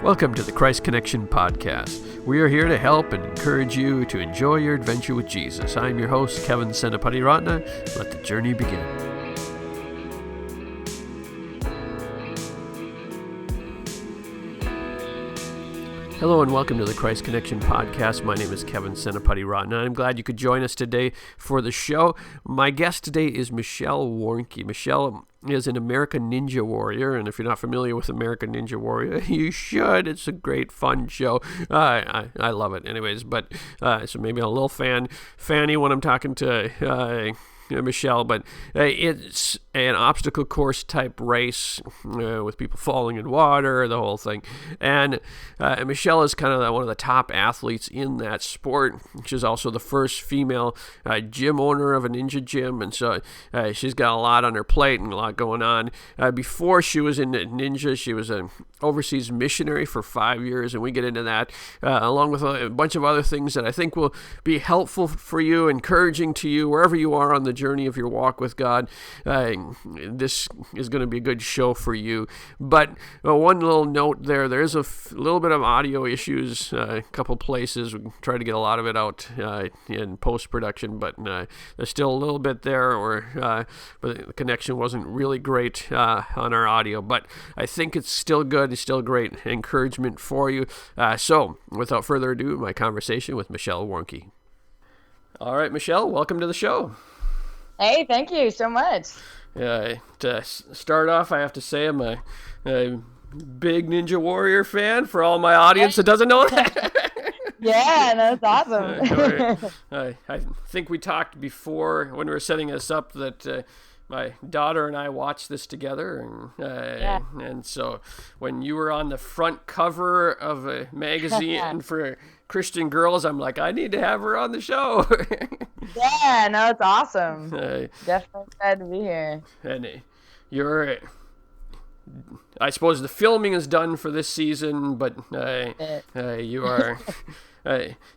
Welcome to the Christ Connection Podcast. We are here to help and encourage you to enjoy your adventure with Jesus. I'm your host, Kevin Senapati-Ratna. Let the journey begin. Hello and welcome to the Christ Connection Podcast. My name is Kevin Senapati-Ratna. I'm glad you could join us today for the show. My guest today is Michelle Warnky. Michelle is an American Ninja Warrior, and if you're not familiar with American Ninja Warrior, you should. It's a great, fun show. I love it anyways, but so maybe I'm a little fanny when I'm talking to Michelle, but it's an obstacle course type race with people falling in water, the whole thing. And Michelle is kind of one of the top athletes in that sport. She's also the first female gym owner of a ninja gym, and so she's got a lot on her plate and a lot going on. Before she was in ninja, she was an overseas missionary for 5 years, and we get into that along with a bunch of other things that I think will be helpful for you, encouraging to you wherever you are on the journey of your walk with God. This is going to be a good show for you. But one little note there's a little bit of audio issues a couple places. We try to get a lot of it out in post-production, but there's still a little bit there, but the connection wasn't really great on our audio. But I think it's still good. It's still great encouragement for you. So without further ado, my conversation with Michelle Warnky. All right, Michelle, welcome to the show. Hey, thank you so much. To start off, I have to say I'm a big Ninja Warrior fan for all my audience that doesn't know that. Yeah, that's awesome. I think we talked before when we were setting this up that my daughter and I watched this together, and so when you were on the front cover of a magazine for Christian girls, I'm like, I need to have her on the show. Yeah, no, it's awesome. Definitely glad to be here. And I suppose the filming is done for this season, but you are.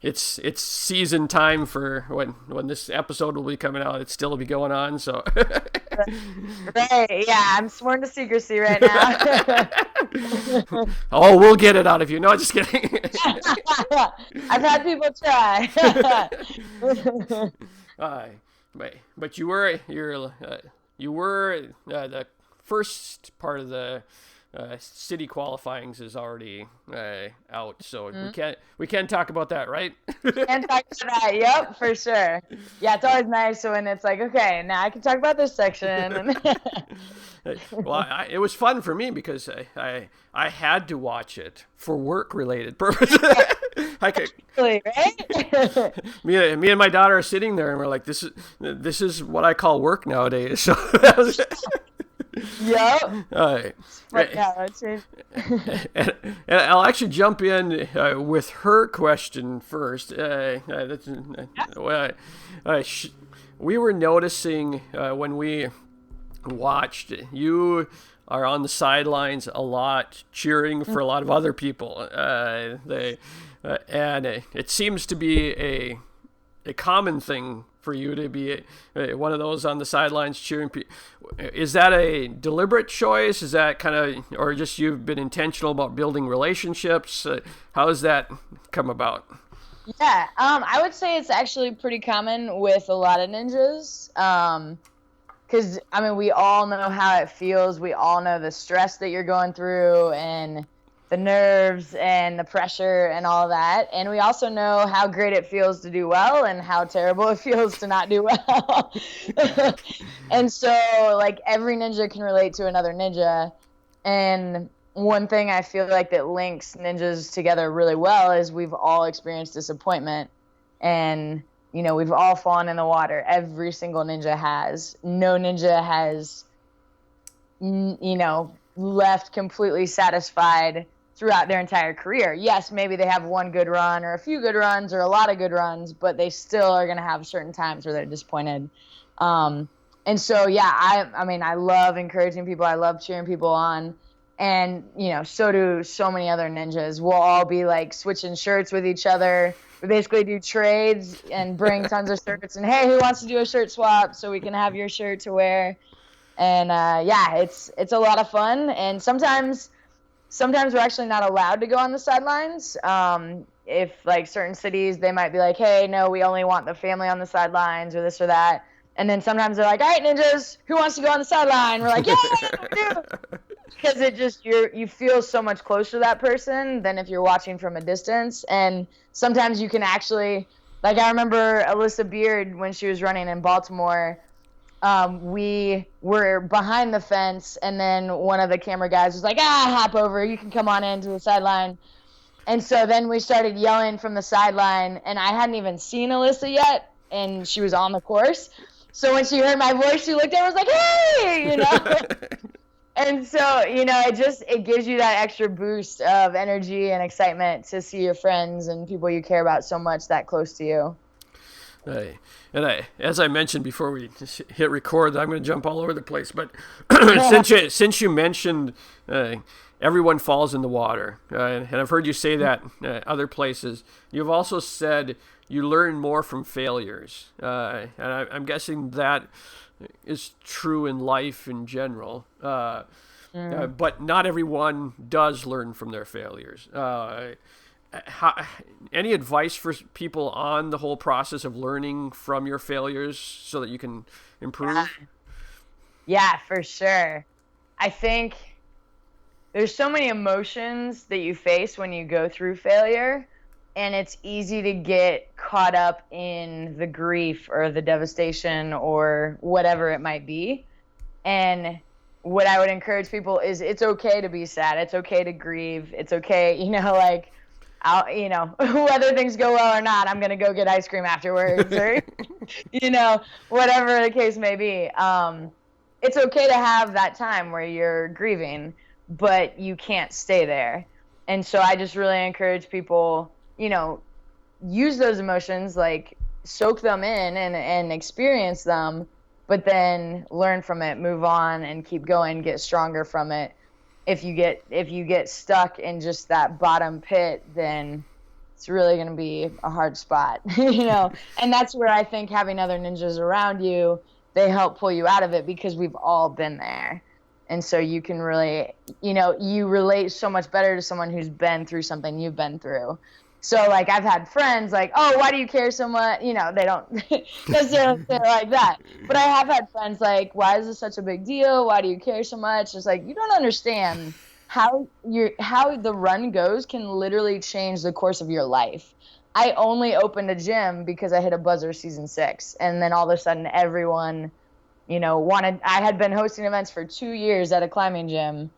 It's season time for when this episode will be coming out. It still will be going on, so. Right, yeah, I'm sworn to secrecy right now. Oh, we'll get it out of you. No, just kidding. I've had people try. But you were the first part of the city qualifyings is already out, so we can't talk about that, right? Can't talk about that. Yep, for sure. Yeah, it's always nice when it's like, okay, now I can talk about this section. Well, it was fun for me because I had to watch it for work-related purposes. I could, right? me and my daughter are sitting there, and we're like, this is what I call work nowadays. So that was it. Yep. And I'll actually jump in with her question first. We were noticing when we watched, you are on the sidelines a lot, cheering for a lot of other people. And it seems to be a common thing for you to be one of those on the sidelines cheering people. Is that a deliberate choice? Is that kind of, or just you've been intentional about building relationships? How does that come about? Yeah, I would say it's actually pretty common with a lot of ninjas. Because, I mean, we all know how it feels. We all know the stress that you're going through and the nerves and the pressure and all that. And we also know how great it feels to do well and how terrible it feels to not do well. And so, like, every ninja can relate to another ninja. And one thing I feel like that links ninjas together really well is we've all experienced disappointment. And, you know, we've all fallen in the water. Every single ninja has. No ninja has, left completely satisfied throughout their entire career. Yes, maybe they have one good run or a few good runs or a lot of good runs, but they still are going to have certain times where they're disappointed. And so, yeah, I love encouraging people. I love cheering people on. And, so do so many other ninjas. We'll all be like switching shirts with each other. We basically do trades and bring tons of shirts and, hey, who wants to do a shirt swap so we can have your shirt to wear? And, it's a lot of fun. And sometimes sometimes we're actually not allowed to go on the sidelines. If like certain cities, they might be like, hey, no, we only want the family on the sidelines or this or that. And then sometimes they're like, all right, ninjas, who wants to go on the sideline? We're like, yeah, we do. Because it just, you feel so much closer to that person than if you're watching from a distance. And sometimes you can actually, like I remember Alyssa Beard when she was running in Baltimore, we were behind the fence, and then one of the camera guys was like, hop over, you can come on into the sideline. And so then we started yelling from the sideline, and I hadn't even seen Alyssa yet, and she was on the course. So when she heard my voice, she looked at me and was like, hey, you know. And so, you know, it gives you that extra boost of energy and excitement to see your friends and people you care about so much that close to you. As I mentioned before we hit record, I'm going to jump all over the place. But since you mentioned everyone falls in the water, and I've heard you say that other places, you've also said you learn more from failures. And I'm guessing that is true in life in general. But not everyone does learn from their failures. Any advice for people on the whole process of learning from your failures so that you can improve? Yeah, for sure. I think there's so many emotions that you face when you go through failure, and it's easy to get caught up in the grief or the devastation or whatever it might be. And what I would encourage people is it's okay to be sad. It's okay to grieve. It's okay, you know, like, you know, whether things go well or not, I'm going to go get ice cream afterwards or, you know, whatever the case may be. It's okay to have that time where you're grieving, but you can't stay there. And so I just really encourage people, you know, use those emotions, like soak them in and experience them, but then learn from it, move on, and keep going, get stronger from it. If you get stuck in just that bottom pit, then it's really going to be a hard spot, you know. And that's where I think having other ninjas around you, they help pull you out of it, because we've all been there. And so you can really, you know, you relate so much better to someone who's been through something you've been through. So, like, I've had friends like, oh, why do you care so much? You know, they don't necessarily say it like that. But I have had friends like, why is this such a big deal? Why do you care so much? It's like, you don't understand how the run goes can literally change the course of your life. I only opened a gym because I hit a buzzer season 6. And then all of a sudden everyone, you know, I had been hosting events for 2 years at a climbing gym.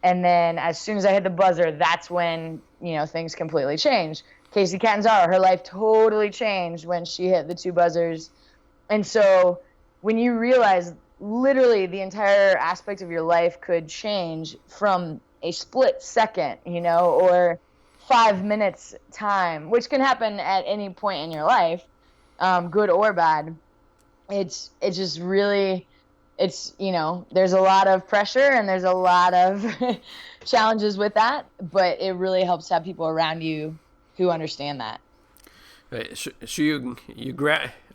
And then as soon as I hit the buzzer, that's when, you know, things completely changed. Casey Catanzaro, her life totally changed when she hit the 2 buzzers. And so when you realize literally the entire aspect of your life could change from a split second, you know, or 5 minutes time, which can happen at any point in your life, good or bad, it's just really... It's, you know, there's a lot of pressure and there's a lot of challenges with that, but it really helps to have people around you who understand that. So you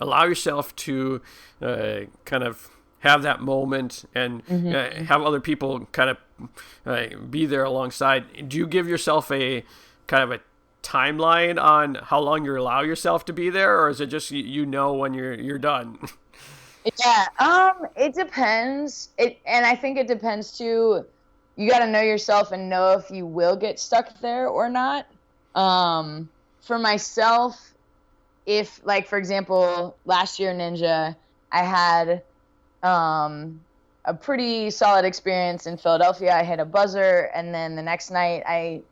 allow yourself to kind of have that moment and have other people kind of be there alongside. Do you give yourself a kind of a timeline on how long you allow yourself to be there, or is it just you know when you're done? Yeah, it depends. And I think it depends too. You got to know yourself and know if you will get stuck there or not. For myself, if, like, for example, last year Ninja, I had a pretty solid experience in Philadelphia. I hit a buzzer, and then the next night I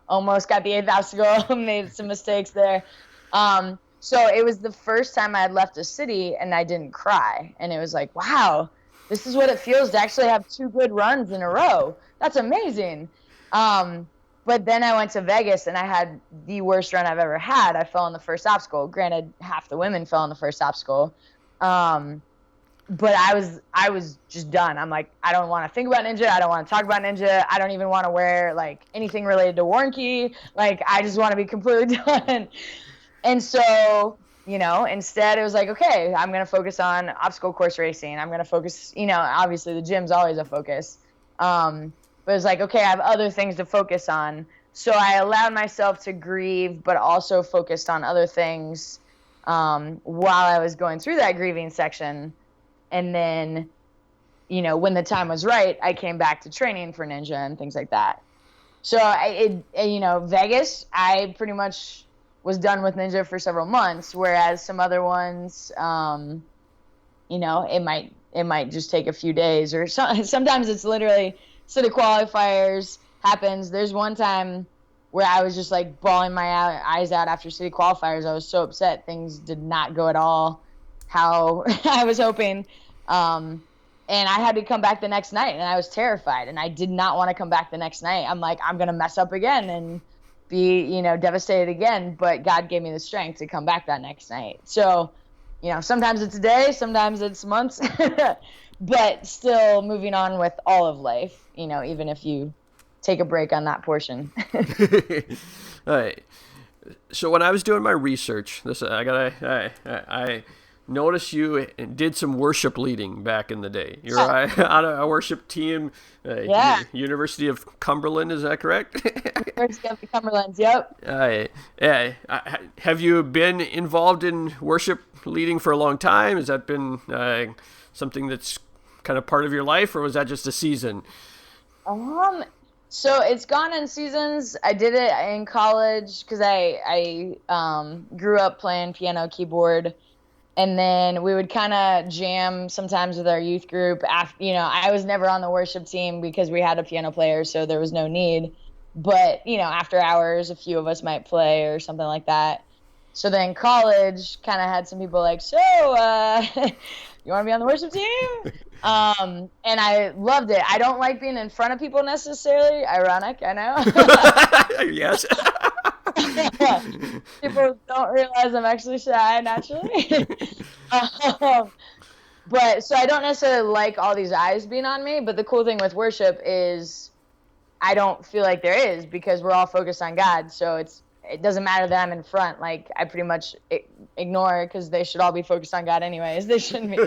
almost got the 8th obstacle, made some mistakes there. So it was the first time I had left a city and I didn't cry. And it was like, wow, this is what it feels to actually have 2 good runs in a row. That's amazing. But then I went to Vegas and I had the worst run I've ever had. I fell on the first obstacle. Granted, half the women fell on the first obstacle. But I was just done. I'm like, I don't want to think about Ninja. I don't want to talk about Ninja. I don't even want to wear, like, anything related to Warnky. Like, I just want to be completely done. And so, you know, instead it was like, okay, I'm going to focus on obstacle course racing. I'm going to focus, you know, obviously the gym's always a focus. But But it's like, okay, I have other things to focus on. So I allowed myself to grieve, but also focused on other things while I was going through that grieving section. And then, when the time was right, I came back to training for Ninja and things like that. So Vegas, I pretty much was done with Ninja for several months, whereas some other ones, it might just take a few days, or sometimes it's literally city qualifiers happens. There's one time where I was just like bawling my eyes out after city qualifiers. I was so upset. Things did not go at all how I was hoping. And I had to come back the next night, and I was terrified, and I did not want to come back the next night. I'm like, I'm going to mess up again and be, devastated again. But God gave me the strength to come back that next night. So, sometimes it's a day, sometimes it's months, but still moving on with all of life, even if you take a break on that portion. All right. So when I was doing my research, I noticed you did some worship leading back in the day. You're on a worship team, University of Cumberland, is that correct? University of Cumberland, yep. Have you been involved in worship leading for a long time? Has that been something that's kind of part of your life, or was that just a season? So it's gone in seasons. I did it in college because I grew up playing piano, keyboard. And then we would kind of jam sometimes with our youth group. I was never on the worship team because we had a piano player, so there was no need. But, after hours, a few of us might play or something like that. So then college kind of had some people like, so, you want to be on the worship team? And I loved it. I don't like being in front of people necessarily. Ironic, I know. Yes. People don't realize I'm actually shy naturally. But so I don't necessarily like all these eyes being on me, but the cool thing with worship is I don't feel like there is, because we're all focused on God. So it doesn't matter that I'm in front. Like, I pretty much ignore, because they should all be focused on God anyways. They shouldn't be,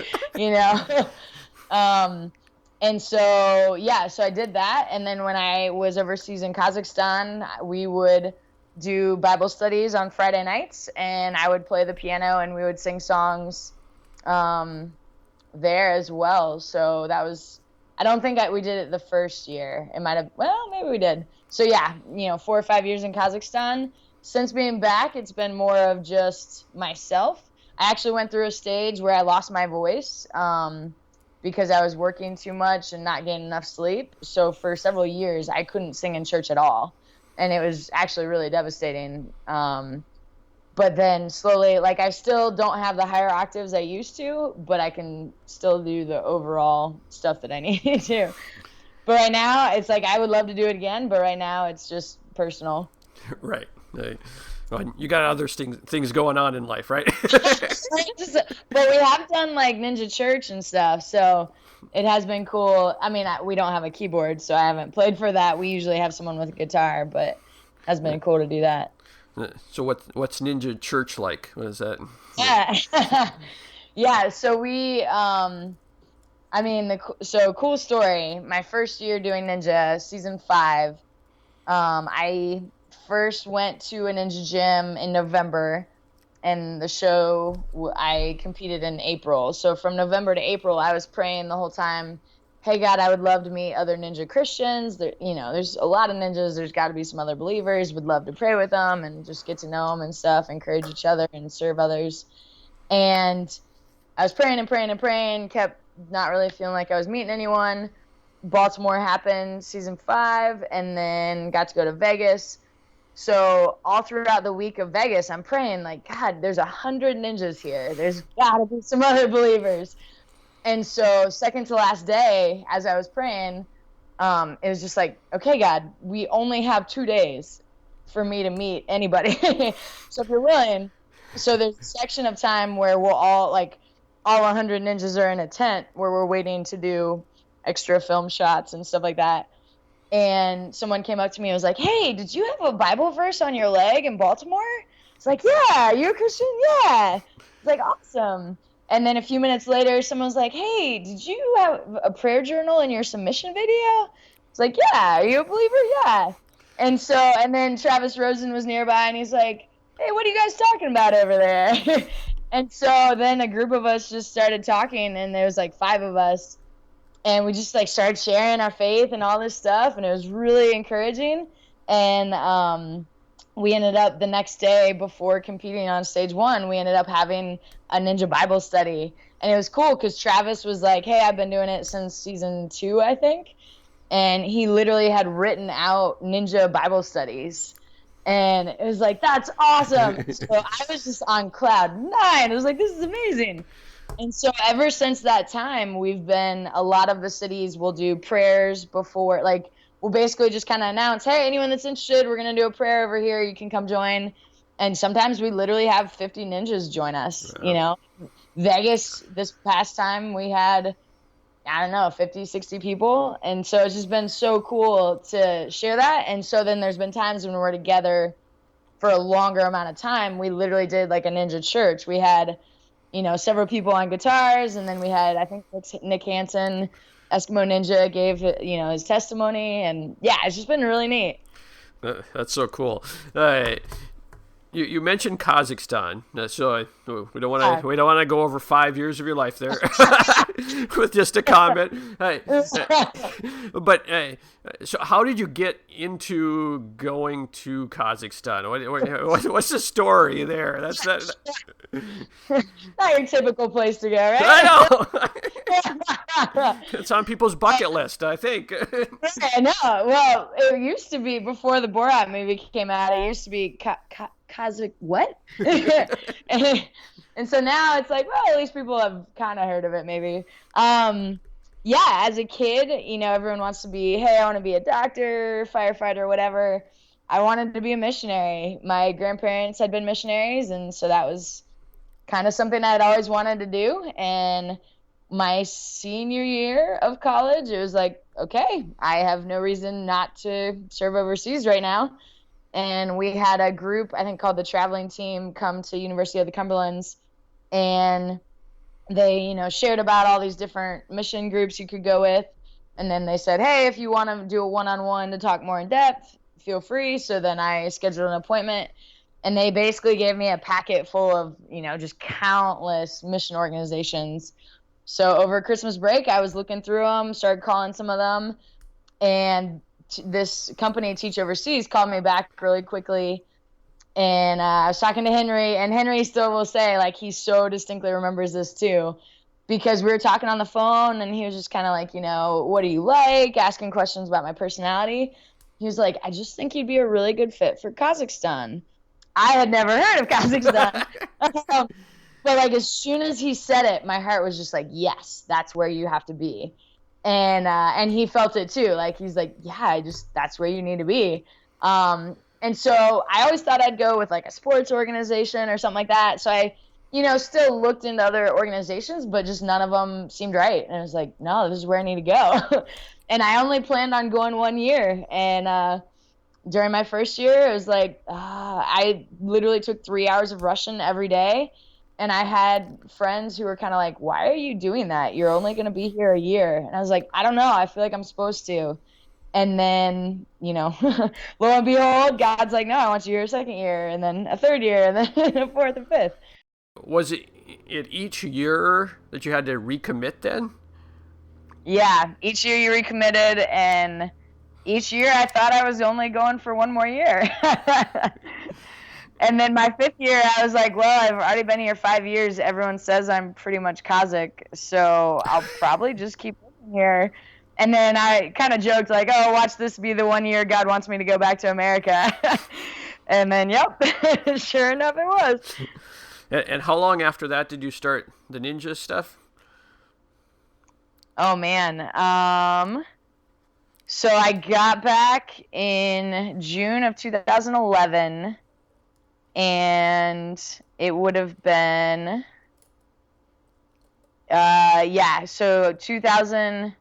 And so, so I did that. And then when I was overseas in Kazakhstan, we would do Bible studies on Friday nights, and I would play the piano, and we would sing songs there as well. So that was, I don't think we did it the first year. It might have, maybe we did. So 4 or 5 years in Kazakhstan. Since being back, it's been more of just myself. I actually went through a stage where I lost my voice because I was working too much and not getting enough sleep. So for several years, I couldn't sing in church at all. And it was actually really devastating. But then slowly, I still don't have the higher octaves I used to, but I can still do the overall stuff that I need to. But right now, it's like I would love to do it again, but right now it's just personal. Right. Well, you got other things going on in life, right? But we have done Ninja Church and stuff, so it has been cool. I mean, we don't have a keyboard, so I haven't played for that. We usually have someone with a guitar, but it has been cool to do that. So what's Ninja Church like? What is that? Yeah. So we, cool story. My first year doing Ninja, season 5, I first went to a Ninja gym in November, and the show I competed in April. So from November to April, I was praying the whole time, hey, God, I would love to meet other Ninja Christians. There's a lot of Ninjas. There's got to be some other believers. Would love to pray with them and just get to know them and stuff, encourage each other and serve others. And I was praying and praying and praying, kept not really feeling like I was meeting anyone. Baltimore happened, season 5, and then got to go to Vegas. So all throughout the week of Vegas, I'm praying God, there's 100 ninjas here. There's got to be some other believers. And so second to last day, as I was praying, it was just okay, God, we only have 2 days for me to meet anybody. So if you're willing, so there's a section of time where we'll all 100 ninjas are in a tent where we're waiting to do extra film shots and stuff like that. And someone came up to me and was like, hey, did you have a Bible verse on your leg in Baltimore? It's yeah, you're a Christian? Yeah. It's awesome. And then a few minutes later, someone's like, hey, did you have a prayer journal in your submission video? It's like, yeah, are you a believer? Yeah. And then Travis Rosen was nearby, and he's like, hey, what are you guys talking about over there? And so then a group of us just started talking, and there was like 5 of us, and we just like started sharing our faith and all this stuff, and it was really encouraging. And we ended up the next day before competing on stage 1, we ended up having a Ninja Bible study, and it was cool because Travis was like, hey, I've been doing it since season 2, I think, and he literally had written out Ninja Bible studies. And it was like, that's awesome. So I was just on cloud 9. I was like, this is amazing. And so ever since that time, a lot of the cities will do prayers before, like, we'll basically just kind of announce, hey, anyone that's interested, we're going to do a prayer over here. You can come join. And sometimes we literally have 50 ninjas join us. Wow. Vegas, this past time, we had, I don't know, 50, 60 people. And so it's just been so cool to share that. And so then there's been times when we're together for a longer amount of time. We literally did like a ninja church. We had, several people on guitars, and then we had, I think, Nick Hansen, Eskimo Ninja, gave, his testimony. And yeah, it's just been really neat. That's so cool. You mentioned Kazakhstan, so we don't want to go over 5 years of your life there with just a comment. But so how did you get into going to Kazakhstan? What's the story there? That's that. Not your typical place to go, right? I know. It's on people's bucket list, I think. I know. Well, it used to be, before the Borat movie came out, it used to be Kazakh what? and so now it's like, well, at least people have kind of heard of it, maybe. Yeah, as a kid, everyone wants to be, hey, I want to be a doctor, firefighter, whatever. I wanted to be a missionary. My grandparents had been missionaries, and so that was kind of something I'd always wanted to do. And my senior year of college, it was like, okay, I have no reason not to serve overseas right now. And we had a group, I think, called the Traveling Team, come to University of the Cumberlands, and they, shared about all these different mission groups you could go with. And then they said, hey, if you want to do a one-on-one to talk more in depth, feel free. So then I scheduled an appointment, and they basically gave me a packet full of, just countless mission organizations. So over Christmas break, I was looking through them, started calling some of them, and this company, Teach Overseas, called me back really quickly. And I was talking to Henry, and Henry still will say, like, he so distinctly remembers this too, because we were talking on the phone, and he was just kind of like, what do you like? Asking questions about my personality. He was like, I just think you'd be a really good fit for Kazakhstan. I had never heard of Kazakhstan. But like, as soon as he said it, my heart was just like, yes, that's where you have to be. And he felt it too. Like, he's like, yeah, that's where you need to be. And so I always thought I'd go with like a sports organization or something like that. So I, still looked into other organizations, but just none of them seemed right. And I was like, no, this is where I need to go. And I only planned on going 1 year. And during my first year, it was like, I literally took 3 hours of Russian every day. And I had friends who were kind of like, why are you doing that? You're only going to be here a year. And I was like, I don't know. I feel like I'm supposed to. And then, lo and behold, God's like, no, I want you here a second year, and then a third year, and then a fourth and fifth. Was it each year that you had to recommit then? Yeah, each year you recommitted, and each year I thought I was only going for 1 more year. And then my 5th year, I was like, well, I've already been here 5 years. Everyone says I'm pretty much Kazakh, so I'll probably just keep living here. And then I kind of joked, like, oh, watch this be the 1 year God wants me to go back to America. And then, yep, sure enough, it was. And how long after that did you start the ninja stuff? Oh, man. So I got back in June of 2011. And it would have been, so 2000,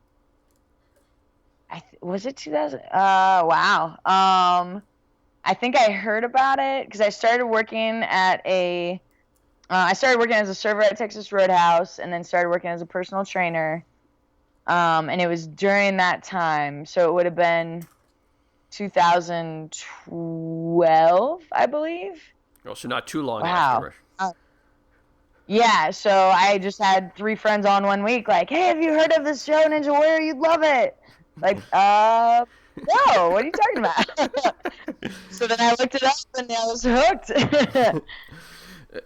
was it 2000? Wow. I think I heard about it because I started working as a server at Texas Roadhouse, and then started working as a personal trainer. And it was during that time. So it would have been 2012, I believe. Oh, so not too long Wow. after. Yeah, so I just had 3 friends on one week, like, hey, have you heard of this show, Ninja Warrior? You'd love it. Like, no, what are you talking about? So then I looked it up and I was hooked.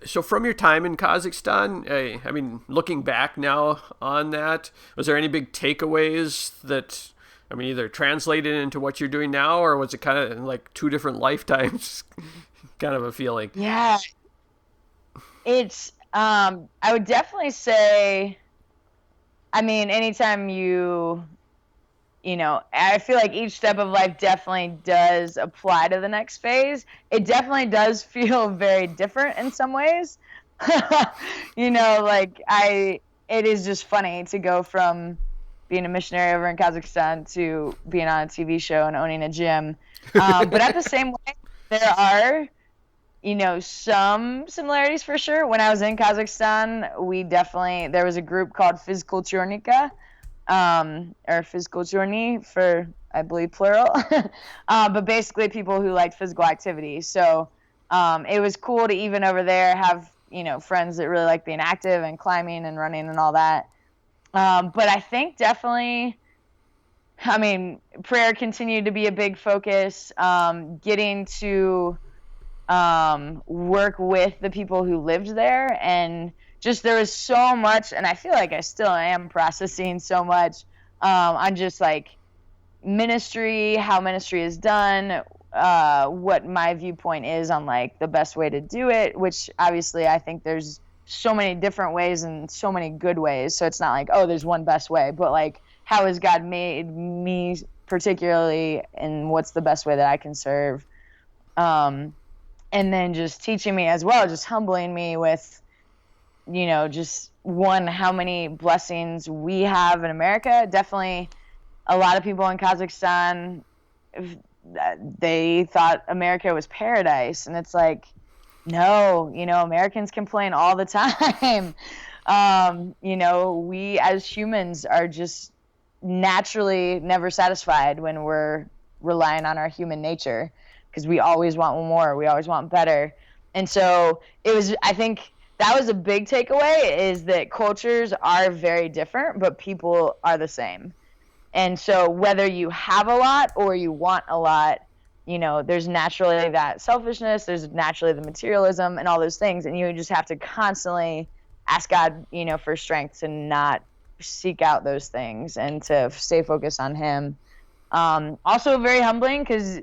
So from your time in Kazakhstan, I mean, looking back now on that, was there any big takeaways that, I mean, either translated into what you're doing now, or was it kind of like 2 different lifetimes kind of a feeling? Yeah, it's, I would definitely say, I mean, anytime I feel like each step of life definitely does apply to the next phase. It definitely does feel very different in some ways. It is just funny to go from being a missionary over in Kazakhstan to being on a TV show and owning a gym. But at the same way, there are, some similarities for sure. When I was in Kazakhstan, there was a group called Physical Chornika, or physical journey for, I believe, plural. But basically people who liked physical activity. So it was cool to even over there have, friends that really like being active and climbing and running and all that. But I think definitely, I mean, prayer continued to be a big focus. Getting to work with the people who lived there, and just there was so much, and I feel like I still am processing so much on just like ministry, how ministry is done, what my viewpoint is on like the best way to do it, which obviously I think there's so many different ways and so many good ways. So it's not like, oh, there's one best way, but like, how has God made me particularly, and what's the best way that I can serve? And then just teaching me as well, just humbling me with, just how many blessings we have in America. Definitely a lot of people in Kazakhstan, they thought America was paradise. And it's like, no, Americans complain all the time. We as humans are just naturally never satisfied when we're relying on our human nature, because we always want more, we always want better. And so I think that was a big takeaway, is that cultures are very different, but people are the same. And so whether you have a lot or you want a lot, there's naturally that selfishness, there's naturally the materialism and all those things. And you just have to constantly ask God, for strength to not seek out those things and to stay focused on Him. Also very humbling, because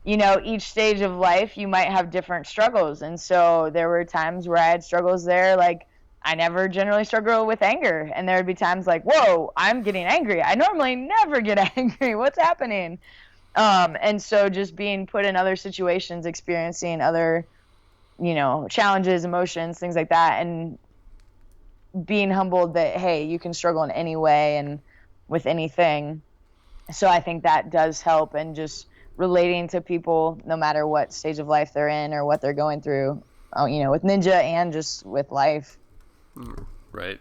each stage of life you might have different struggles. And so there were times where I had struggles there. Like, I never generally struggle with anger. And there would be times like, whoa, I'm getting angry. I normally never get angry. What's happening? And so just being put in other situations, experiencing other, challenges, emotions, things like that. And being humbled that, hey, you can struggle in any way and with anything. So I think that does help, and just relating to people no matter what stage of life they're in or what they're going through, with Ninja and just with life. Right.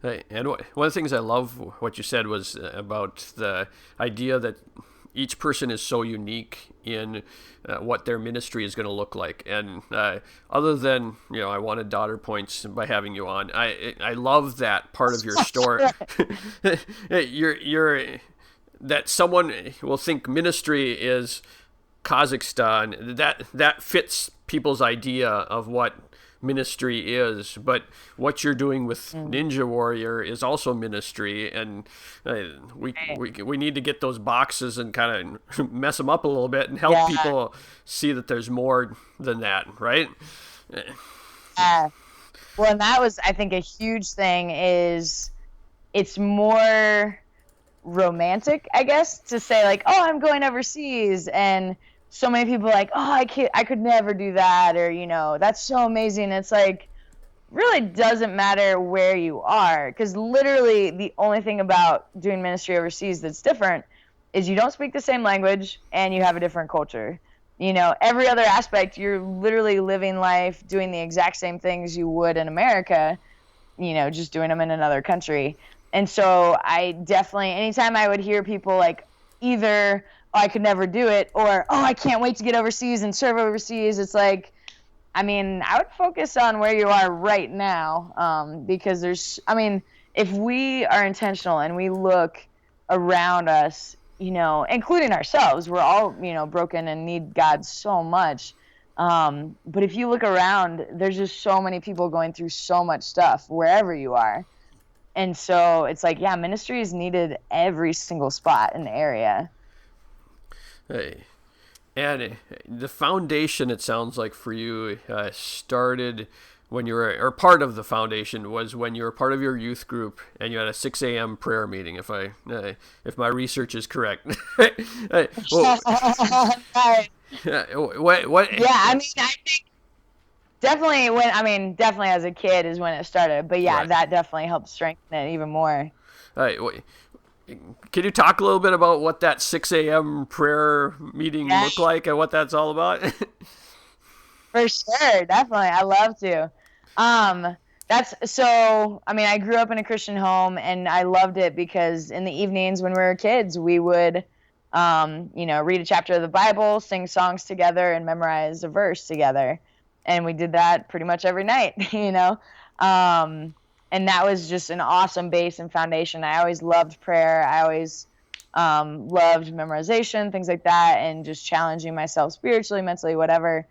And one of the things I love what you said was about the idea that each person is so unique in what their ministry is going to look like. And other than, I wanted daughter points by having you on, I love that part of your story. you're that someone will think ministry is Kazakhstan. That fits people's idea of what ministry is, but what you're doing with Ninja Warrior is also ministry, and we need to get those boxes and kind of mess them up a little bit and help people see that there's more than that, right? Well, and that was, I think, a huge thing, is it's more romantic, I guess, to say like, oh, I'm going overseas, and so many people are like, oh, I could never do that, or that's so amazing. It's like, really doesn't matter where you are, because literally the only thing about doing ministry overseas that's different is you don't speak the same language and you have a different culture. Every other aspect, you're literally living life doing the exact same things you would in America, just doing them in another country. And so I definitely, anytime I would hear people like either, oh, I could never do it, or, oh, I can't wait to get overseas and serve overseas, it's like, I mean, I would focus on where you are right now, because if we are intentional and we look around us, including ourselves, we're all, broken and need God so much. But if you look around, there's just so many people going through so much stuff wherever you are. And so it's like, yeah, ministry is needed every single spot in the area. Hey. And the foundation, it sounds like for you, started when you were, or part of the foundation was when you were part of your youth group and you had a 6 a.m. prayer meeting, if my research is correct. What? Yeah, I mean, I think definitely as a kid is when it started. But yeah, right. That definitely helped strengthen it even more. All right. Can you talk a little bit about what that 6 a.m. prayer meeting looked like and what that's all about? For sure, definitely. I love to. I grew up in a Christian home, and I loved it because in the evenings when we were kids, we would, read a chapter of the Bible, sing songs together, and memorize a verse together. And we did that pretty much every night, and that was just an awesome base and foundation. I always loved prayer. I always loved memorization, things like that, and just challenging myself spiritually, mentally, whatever.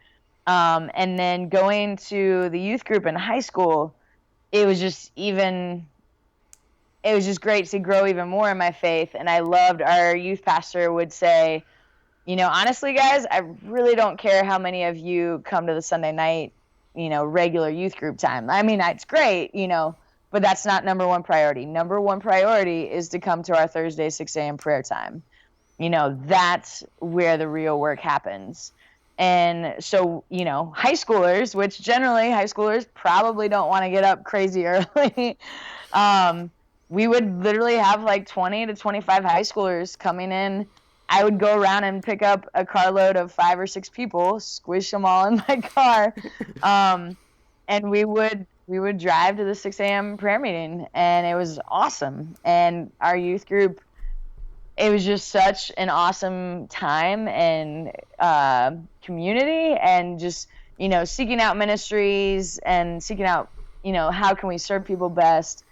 And then going to the youth group in high school, it was just great to grow even more in my faith. And I loved our youth pastor would say, honestly, guys, I really don't care how many of you come to the Sunday night, regular youth group time. I mean, it's great, but that's not number one priority. Number one priority is to come to our Thursday 6 a.m. prayer time. That's where the real work happens. And so, high schoolers, which generally high schoolers probably don't want to get up crazy early, we would literally have like 20 to 25 high schoolers coming in. I would go around and pick up a carload of 5 or 6 people, squish them all in my car, and we would drive to the 6 a.m. prayer meeting, and it was awesome. And our youth group, it was just such an awesome time and community, and just, seeking out ministries and seeking out, how can we serve people best.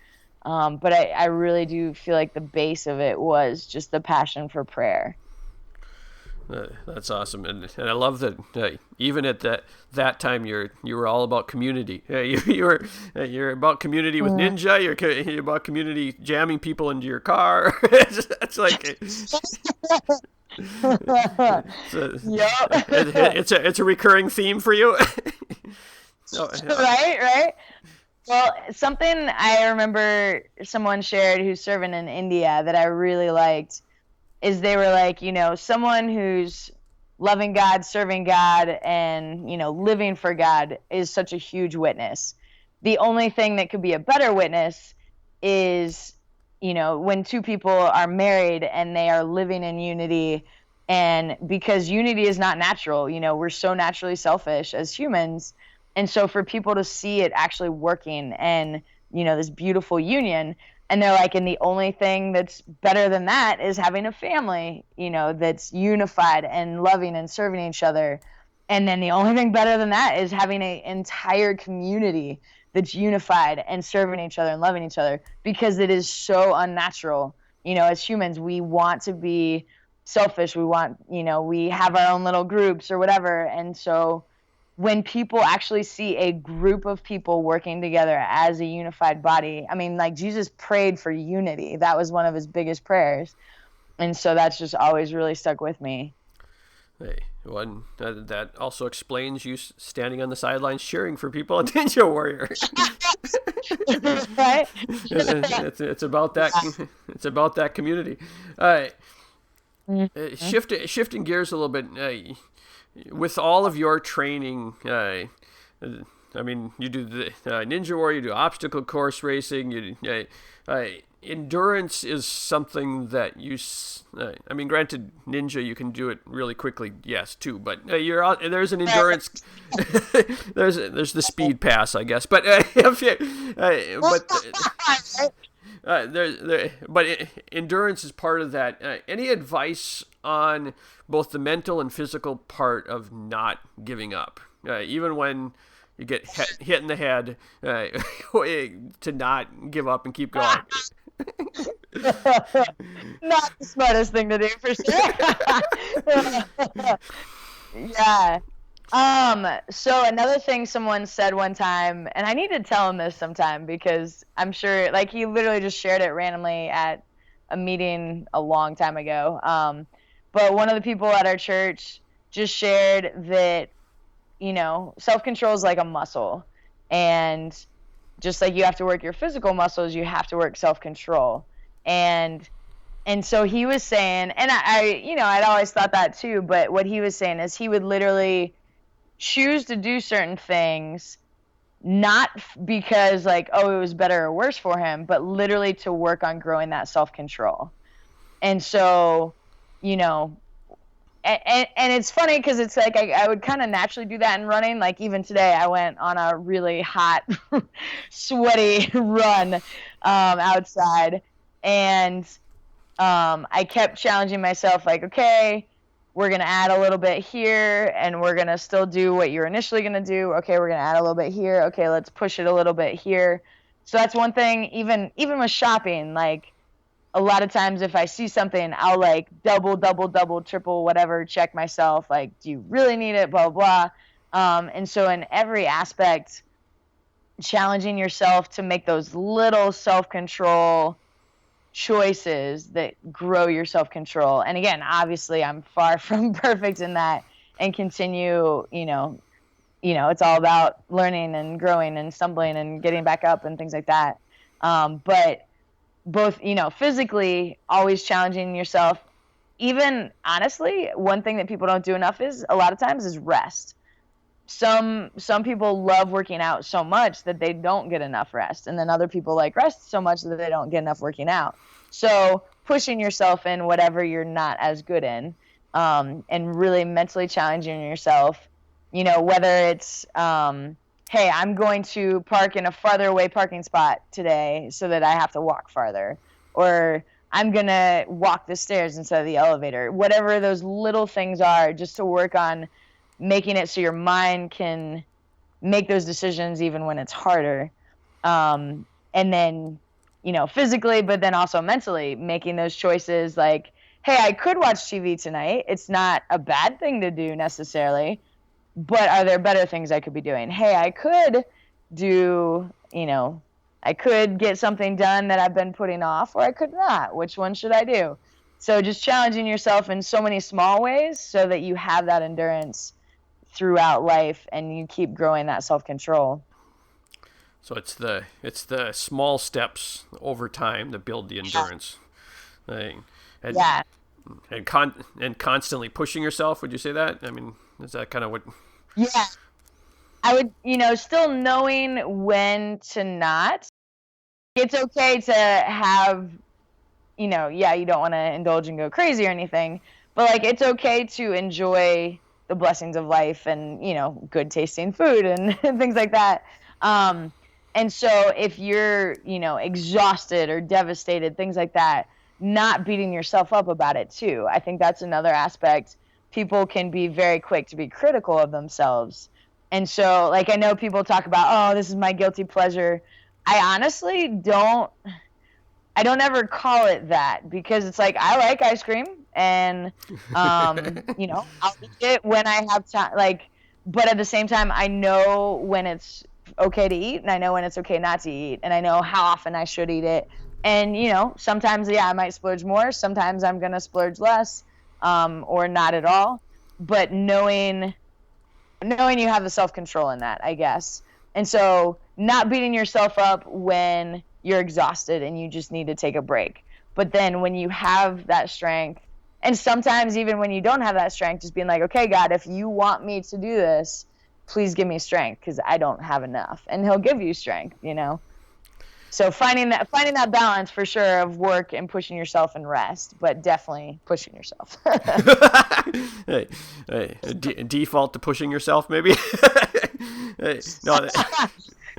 But I really do feel like the base of it was just the passion for prayer. That's awesome, and I love that. Even at that time, you were all about community. You're about community with Ninja. You're about community jamming people into your car. It's like it's a recurring theme for you. Right. Well, something I remember someone shared who's serving in India that I really liked is they were like, someone who's loving God, serving God, and, living for God is such a huge witness. The only thing that could be a better witness is, when 2 people are married and they are living in unity, and because unity is not natural, we're so naturally selfish as humans. And so for people to see it actually working and, this beautiful union, and they're like, and the only thing that's better than that is having a family, that's unified and loving and serving each other. And then the only thing better than that is having an entire community that's unified and serving each other and loving each other, because it is so unnatural. As humans, we want to be selfish. We want, we have our own little groups or whatever. And so when people actually see a group of people working together as a unified body, like Jesus prayed for unity. That was one of his biggest prayers. And so that's just always really stuck with me. Hey, well, that also explains you standing on the sidelines cheering for people at Ninja Warrior. Right? It's about that. It's about that community. All right. Mm-hmm. Shifting gears a little bit. With all of your training, you do the Ninja Warrior, you do obstacle course racing, endurance is something that granted, Ninja, you can do it really quickly, yes, too, but you're out, there's an endurance, there's the speed pass, I guess, but Endurance is part of that. Any advice on both the mental and physical part of not giving up, even when you get hit in the head, to not give up and keep going? Not the smartest thing to do, for sure. Yeah. So another thing someone said one time, and I need to tell him this sometime because I'm sure, like, he literally just shared it randomly at a meeting a long time ago. But one of the people at our church just shared that, self-control is like a muscle, and just like you have to work your physical muscles, you have to work self-control. And so he was saying, and I'd always thought that too, but what he was saying is he would literally choose to do certain things, not because like, oh, it was better or worse for him, but literally to work on growing that self-control. And so, and it's funny because it's like I would kind of naturally do that in running. Like even today, I went on a really hot, sweaty run outside, and I kept challenging myself, like, okay, we're going to add a little bit here, and we're going to still do what you're initially going to do. Okay, we're going to add a little bit here. Okay, let's push it a little bit here. So that's one thing, even with shopping, like, a lot of times if I see something, I'll, like, double, triple, whatever, check myself, like, do you really need it, blah, blah, blah. And so in every aspect, challenging yourself to make those little self-control choices that grow your self-control. And again, obviously I'm far from perfect in that, and continue, it's all about learning and growing and stumbling and getting back up and things like that. But both, physically always challenging yourself. Even honestly, one thing that people don't do enough is a lot of times is rest. Some people love working out so much that they don't get enough rest. And then other people like rest so much that they don't get enough working out. So pushing yourself in whatever you're not as good in, and really mentally challenging yourself, whether it's, hey, I'm going to park in a farther away parking spot today so that I have to walk farther, or I'm going to walk the stairs instead of the elevator, whatever those little things are, just to work on making it so your mind can make those decisions even when it's harder. And then, physically, but then also mentally making those choices like, hey, I could watch TV tonight. It's not a bad thing to do necessarily, but are there better things I could be doing? Hey, I could do, I could get something done that I've been putting off, or I could not. Which one should I do? So just challenging yourself in so many small ways so that you have that endurance throughout life and you keep growing that self-control. So it's the small steps over time that build the endurance. Yeah. And constantly pushing yourself. Would you say that? I mean, is that kind of what? Yeah. I would, still knowing when to not. It's okay to have, you don't want to indulge and go crazy or anything, but like it's okay to enjoy the blessings of life and, good tasting food and things like that. And so if you're, exhausted or devastated, things like that, not beating yourself up about it too. I think that's another aspect. People can be very quick to be critical of themselves. And so, like, I know people talk about, oh, this is my guilty pleasure. I honestly don't ever call it that, because it's like, I like ice cream and, I'll eat it when I have time. Like, but at the same time, I know when it's okay to eat and I know when it's okay not to eat, and I know how often I should eat it. And, sometimes, I might splurge more. Sometimes I'm going to splurge less, or not at all. But knowing you have the self-control in that, I guess. And so not beating yourself up when you're exhausted and you just need to take a break. But then when you have that strength, and sometimes even when you don't have that strength, just being like, okay, God, if you want me to do this, please give me strength because I don't have enough. And he'll give you strength, So finding that balance for sure of work and pushing yourself and rest, but definitely pushing yourself. Hey, default to pushing yourself, maybe.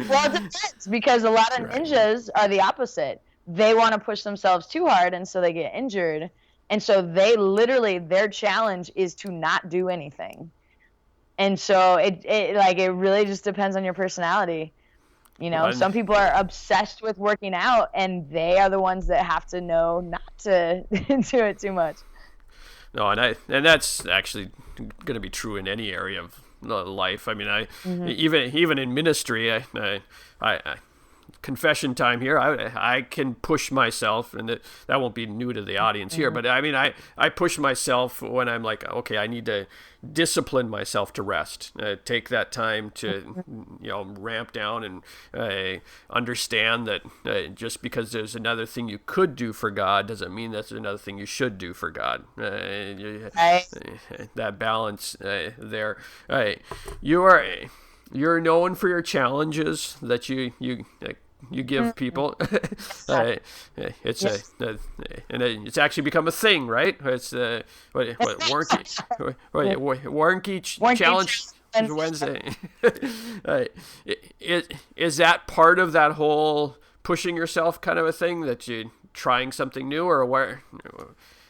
Well, it depends, because a lot of ninjas are the opposite. they want to push themselves too hard, and so they get injured. And so they literally, their challenge is to not do anything. And so it really just depends on your personality. Some people are obsessed with working out, and they are the ones that have to know not to do it too much. No, and that's actually going to be true in any area of life. I mean, even in ministry, I confession time here. I can push myself, and that won't be new to the audience here. But I mean, I push myself when I'm like, okay, I need to discipline myself to rest. Take that time to ramp down and understand that just because there's another thing you could do for God doesn't mean that's another thing you should do for God. That balance there. You're known for your challenges that you give people. It's actually become a thing, right? It's Warnky challenge Wednesday. Is that part of that whole pushing yourself kind of a thing, that you trying something new, or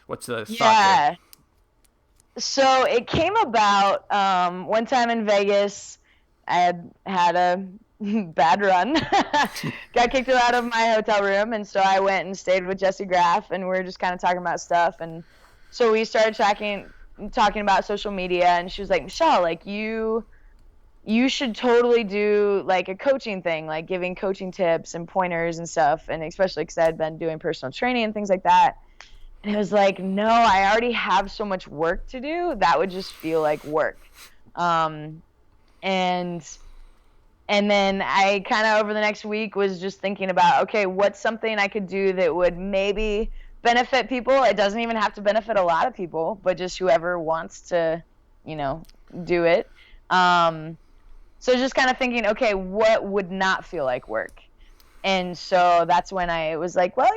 what's the thought there? So it came about one time in Vegas. I had a bad run. Got kicked out of my hotel room, and so I went and stayed with Jesse Graff, and we were just kind of talking about stuff. And so we started talking about social media, and she was like, Michelle, like you should totally do like a coaching thing, like giving coaching tips and pointers and stuff, and especially because I had been doing personal training and things like that. And it was like, no, I already have so much work to do. That would just feel like work. And then I kind of over the next week was just thinking about, okay, what's something I could do that would maybe benefit people? It doesn't even have to benefit a lot of people, but just whoever wants to, do it. So just kind of thinking, okay, what would not feel like work? And so that's when I was like, well,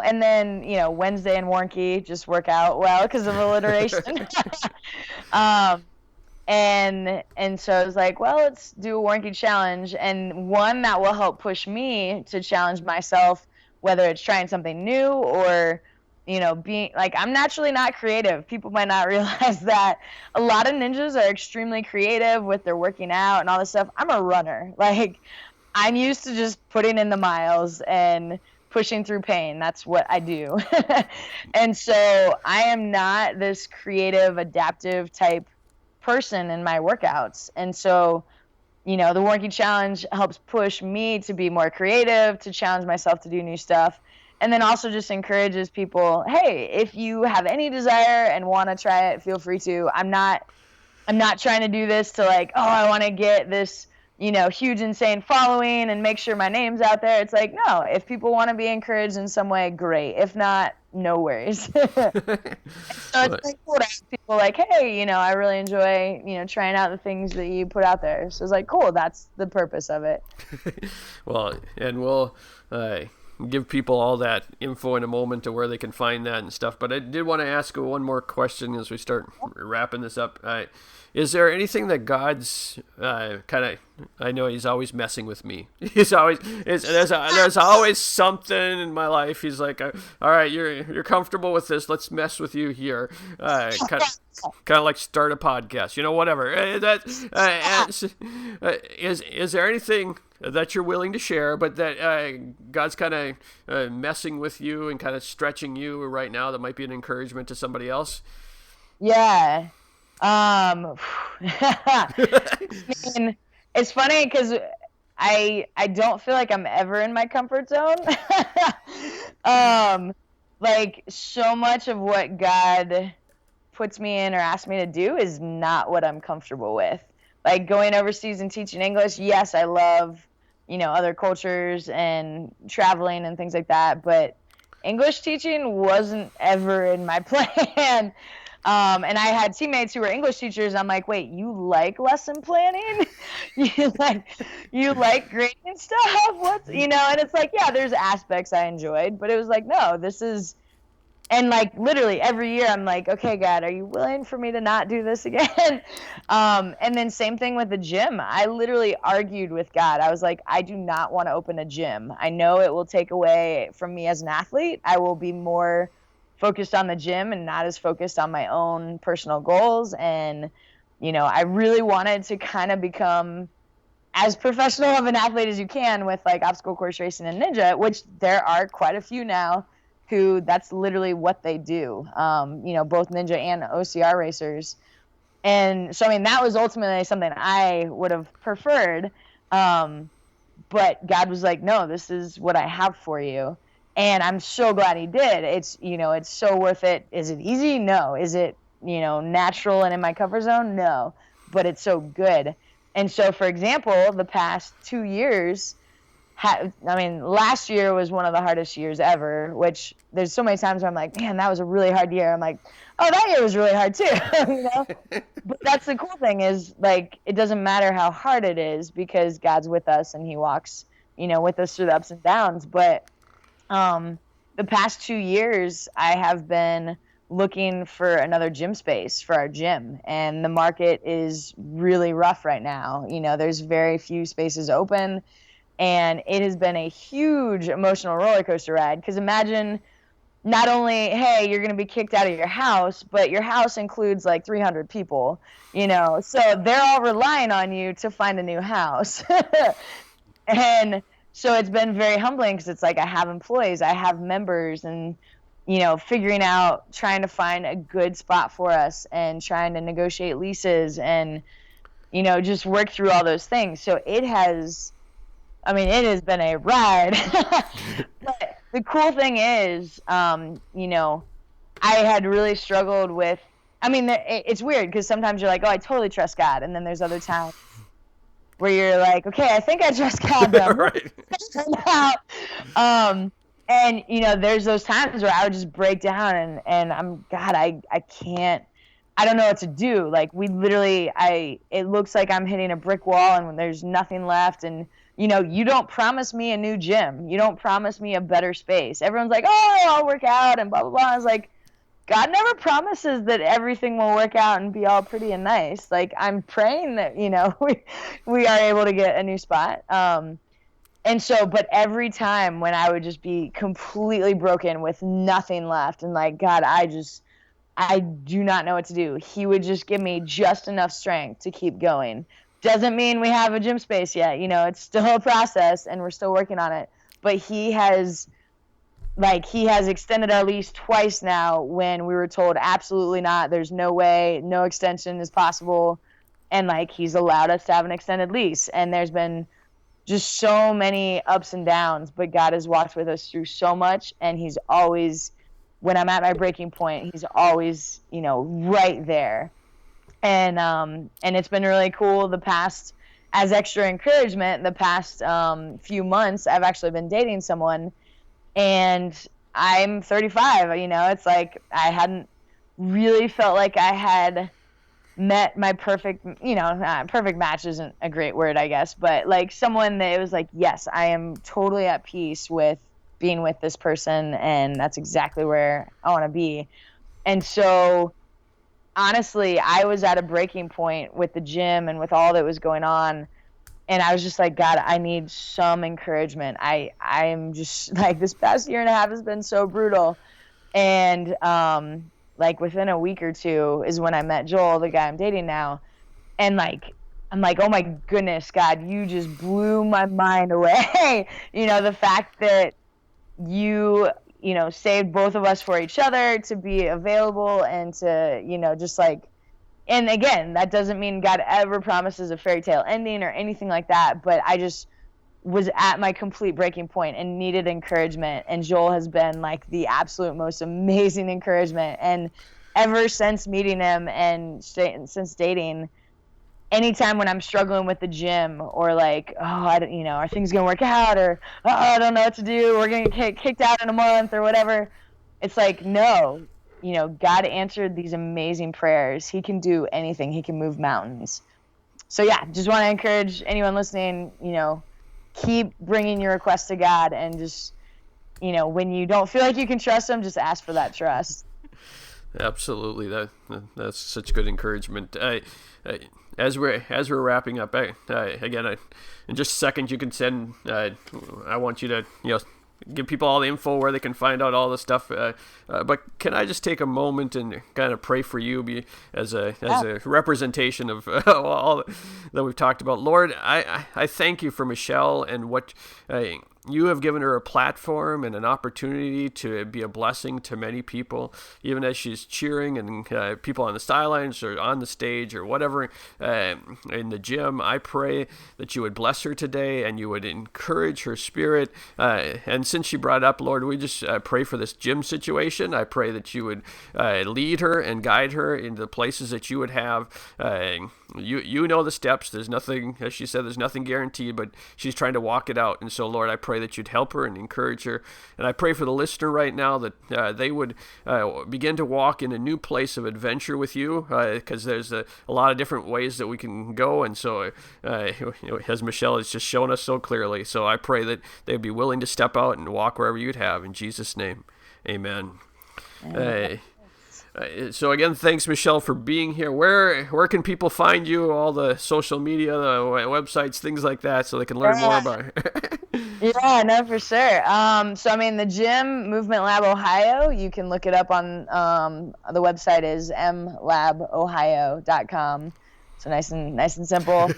and then, Wednesday and Warnky just work out well because of alliteration. And so I was like, well, let's do a Warnky challenge, and one that will help push me to challenge myself, whether it's trying something new or, being like, I'm naturally not creative. People might not realize that a lot of ninjas are extremely creative with their working out and all this stuff. I'm a runner. Like, I'm used to just putting in the miles and pushing through pain. That's what I do. And so I am not this creative, adaptive type person in my workouts. And so, the Warnky challenge helps push me to be more creative, to challenge myself to do new stuff. And then also just encourages people, hey, if you have any desire and want to try it, feel free to. I'm not trying to do this to like, oh, I want to get this, huge, insane following and make sure my name's out there. It's like, no, if people want to be encouraged in some way, great. If not, no worries. So it's like cool to have people like, hey, I really enjoy, trying out the things that you put out there. So it's like, cool, that's the purpose of it. Well, and we'll give people all that info in a moment to where they can find that and stuff. But I did want to ask one more question as we start wrapping this up. Is there anything that God's I know He's always messing with me. There's always something in my life. He's like, all right, you're comfortable with this. Let's mess with you here. Kind of like start a podcast, whatever. Is there anything that you're willing to share, but that God's kind of messing with you and kind of stretching you right now that might be an encouragement to somebody else? Yeah. I mean, it's funny because I don't feel like I'm ever in my comfort zone. Like so much of what God puts me in or asks me to do is not what I'm comfortable with. Like going overseas and teaching English, yes, I love, other cultures and traveling and things like that, but English teaching wasn't ever in my plan. And I had teammates who were English teachers. I'm like, wait, you like lesson planning? you like grading stuff? And it's like, yeah, there's aspects I enjoyed, but it was like, no, this is, And like literally every year I'm like, okay, God, are you willing for me to not do this again? And then same thing with the gym. I literally argued with God. I was like, I do not want to open a gym. I know it will take away from me as an athlete. I will be more focused on the gym and not as focused on my own personal goals. And, I really wanted to kind of become as professional of an athlete as you can with like obstacle course racing and ninja, which there are quite a few now who that's literally what they do. Both ninja and OCR racers. And so, I mean, that was ultimately something I would have preferred. But God was like, no, this is what I have for you. And I'm so glad he did. It's so worth it. Is it easy? No. Is it, natural and in my comfort zone? No. But it's so good. And so, for example, the past 2 years, last year was one of the hardest years ever, which there's so many times where I'm like, man, that was a really hard year. I'm like, oh, that year was really hard too. But that's the cool thing is like, it doesn't matter how hard it is because God's with us and he walks, with us through the ups and downs. But the past 2 years, I have been looking for another gym space for our gym, and the market is really rough right now. There's very few spaces open. And it has been a huge emotional roller coaster ride because imagine not only, hey, you're going to be kicked out of your house, but your house includes like 300 people, so they're all relying on you to find a new house. And so it's been very humbling because it's like I have employees, I have members, and, figuring out, trying to find a good spot for us and trying to negotiate leases and, just work through all those things. So it has been a ride. But the cool thing is, I had really struggled with, it's weird because sometimes you're like, oh, I totally trust God. And then there's other times where you're like, okay, I think I trust God. Right. And, there's those times where I would just break down and I can't, I don't know what to do. Like we literally, it looks like I'm hitting a brick wall and there's nothing left. And, you don't promise me a new gym. You don't promise me a better space. Everyone's like, oh, I'll work out and blah, blah, blah. I was like, God never promises that everything will work out and be all pretty and nice. Like I'm praying that, we are able to get a new spot. And so, but every time when I would just be completely broken with nothing left and like, God, I do not know what to do. He would just give me just enough strength to keep going. Doesn't mean we have a gym space yet. It's still a process and we're still working on it. But he has extended our lease twice now when we were told absolutely not. There's no way, no extension is possible. And like he's allowed us to have an extended lease. And there's been just so many ups and downs, but God has walked with us through so much. And he's always, when I'm at my breaking point, he's always, right there. And it's been really cool as extra encouragement, the past few months, I've actually been dating someone and I'm 35, it's like I hadn't really felt like I had met my perfect, perfect match isn't a great word, I guess, but like someone that it was like, yes, I am totally at peace with being with this person and that's exactly where I want to be. And so honestly, I was at a breaking point with the gym and with all that was going on. And I was just like, God, I need some encouragement. I'm just like, this past year and a half has been so brutal. And like within a week or two is when I met Joel, the guy I'm dating now. And like, I'm like, oh my goodness, God, you just blew my mind away. The fact that you saved both of us for each other to be available and to, just like, and again, that doesn't mean God ever promises a fairy tale ending or anything like that, but I just was at my complete breaking point and needed encouragement. And Joel has been like the absolute most amazing encouragement. And ever since meeting him and since dating, anytime when I'm struggling with the gym or like, oh, are things going to work out or, oh, I don't know what to do. We're going to get kicked out in a month or whatever. It's like, no, God answered these amazing prayers. He can do anything. He can move mountains. So yeah, just want to encourage anyone listening, keep bringing your requests to God and just when you don't feel like you can trust them, just ask for that trust. Absolutely, that's such good encouragement. As we're wrapping up, again, in just a second, you can send. I want you to give people all the info where they can find out all the stuff. But can I just take a moment and kind of pray for you, as a representation of all that we've talked about? Lord, I thank you for Michelle and what. You have given her a platform and an opportunity to be a blessing to many people, even as she's cheering and people on the sidelines or on the stage or whatever in the gym. I pray that you would bless her today and you would encourage her spirit. And since she brought it up, Lord, we just pray for this gym situation. I pray that you would lead her and guide her into the places that you would have. You know the steps. There's nothing, as she said, there's nothing guaranteed, but she's trying to walk it out. And so, Lord, I pray that you'd help her and encourage her. And I pray for the listener right now that they would begin to walk in a new place of adventure with you, because there's a lot of different ways that we can go. And so, as Michelle has just shown us so clearly, so I pray that they'd be willing to step out and walk wherever you'd have. In Jesus' name, amen. So again, thanks, Michelle, for being here. Where can people find you? All the social media, the websites, things like that, so they can learn more about it. Yeah, no, for sure. So the gym, Movement Lab Ohio. You can look it up on the website is mlabohio.com. So nice and simple.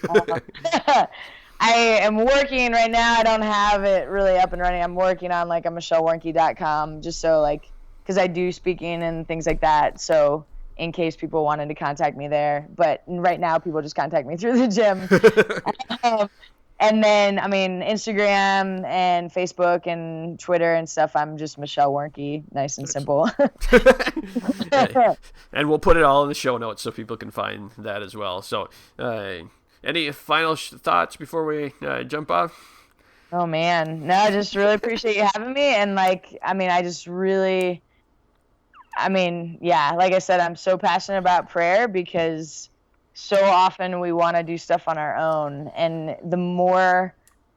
I am working right now. I don't have it really up and running. I'm working on a michellewarnky.com, just so because I do speaking and things like that. So in case people wanted to contact me there, but right now people just contact me through the gym. And then, Instagram and Facebook and Twitter and stuff, I'm just Michelle Warnky, nice and simple. And we'll put it all in the show notes so people can find that as well. So any final thoughts before we jump off? Oh, man. No, I just really appreciate you having me. And, like I said, I'm so passionate about prayer because so often we want to do stuff on our own. And the more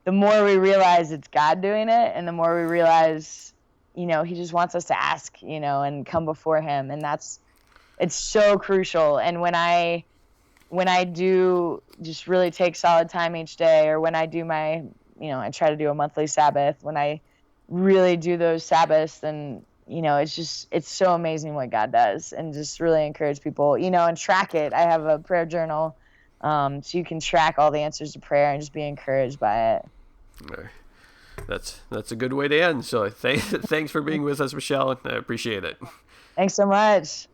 we realize it's God doing it, and the more we realize, he just wants us to ask, and come before him. And it's so crucial. And when I do just really take solid time each day, or when I do my, I try to do a monthly Sabbath, when I really do those Sabbaths, then it's so amazing what God does, and just really encourage people, and track it. I have a prayer journal, so you can track all the answers to prayer and just be encouraged by it. That's a good way to end. So thanks for being with us, Michelle. I appreciate it. Thanks so much.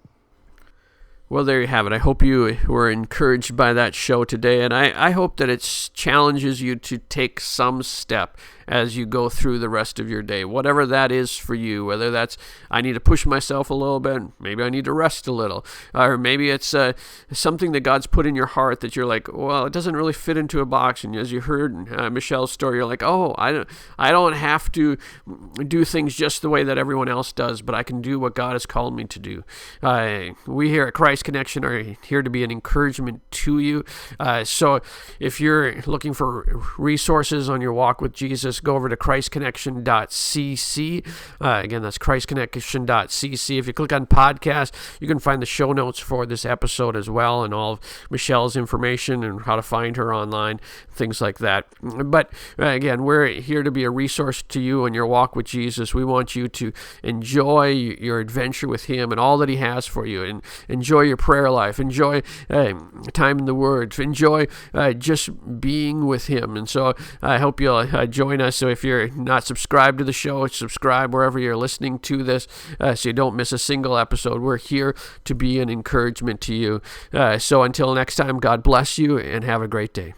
Well, there you have it. I hope you were encouraged by that show today, and I hope that it challenges you to take some step as you go through the rest of your day, whatever that is for you, whether that's I need to push myself a little bit, maybe I need to rest a little, or maybe it's something that God's put in your heart that you're like, well, it doesn't really fit into a box. And as you heard Michelle's story, you're like, oh, I don't have to do things just the way that everyone else does, but I can do what God has called me to do. We here at Christ Connection are here to be an encouragement to you. So if you're looking for resources on your walk with Jesus, go over to christconnection.cc. Again, that's christconnection.cc. If you click on podcast, you can find the show notes for this episode as well, and all of Michelle's information and how to find her online, things like that. But again, we're here to be a resource to you on your walk with Jesus. We want you to enjoy your adventure with him and all that he has for you, and enjoy your prayer life, enjoy time in the Word, enjoy just being with him. And so I hope you'll join us. So if you're not subscribed to the show, subscribe wherever you're listening to this, so you don't miss a single episode. We're here to be an encouragement to you. So until next time, God bless you and have a great day.